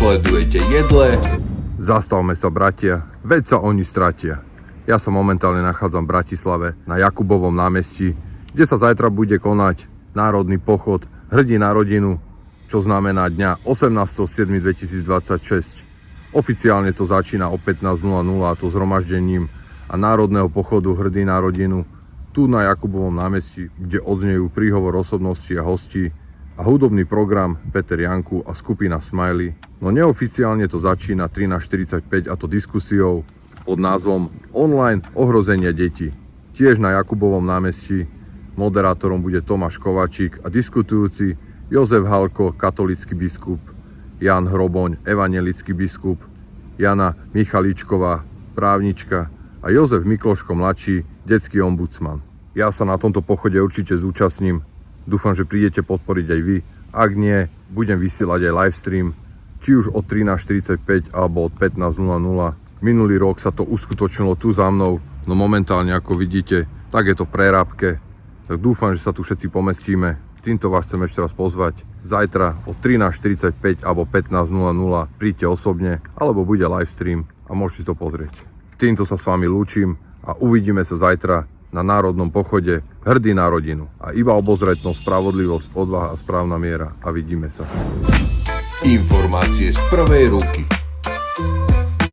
Sledujete Jedle. Zastavme sa, bratia, veď sa oni stratia. Ja sa momentálne nachádzam v Bratislave na Jakubovom námestí, kde sa zajtra bude konať národný pochod Hrdí na rodinu, čo znamená dňa 18.7.2026. Oficiálne to začína o 15.00 a to zhromaždením a národného pochodu Hrdí na rodinu tu na Jakubovom námestí, kde odznejú príhovor osobností a hostí a hudobný program Peter Janku a skupina Smiley. No neoficiálne to začína 13.45 a to diskusiou pod názvom Online ohrozenie detí. Tiež na Jakubovom námestí moderátorom bude Tomáš Kovačík a diskutujúci Jozef Halko, katolícky biskup, Jan Hroboň, evangelický biskup, Jana Michalíčková, právnička a Jozef Mikloško mladší, detský ombudsman. Ja sa na tomto pochode určite zúčastním. Dúfam, že prídete podporiť aj vy. Ak nie, budem vysielať aj livestream, či už od 13.45 alebo od 15.00. Minulý rok sa to uskutočnilo tu za mnou, no momentálne, ako vidíte, tak je to v Prerábke. Tak dúfam, že sa tu všetci pomestíme. Týmto vás chcem ešte raz pozvať. Zajtra od 13.45 alebo 15.00 príďte osobne, alebo bude livestream a môžete to pozrieť. Týmto sa s vami lúčim a uvidíme sa zajtra na národnom pochode Hrdí na rodinu. A iba obozretnosť, spravodlivosť, odvaha a správna miera. A vidíme sa. Informácie z prvej ruky.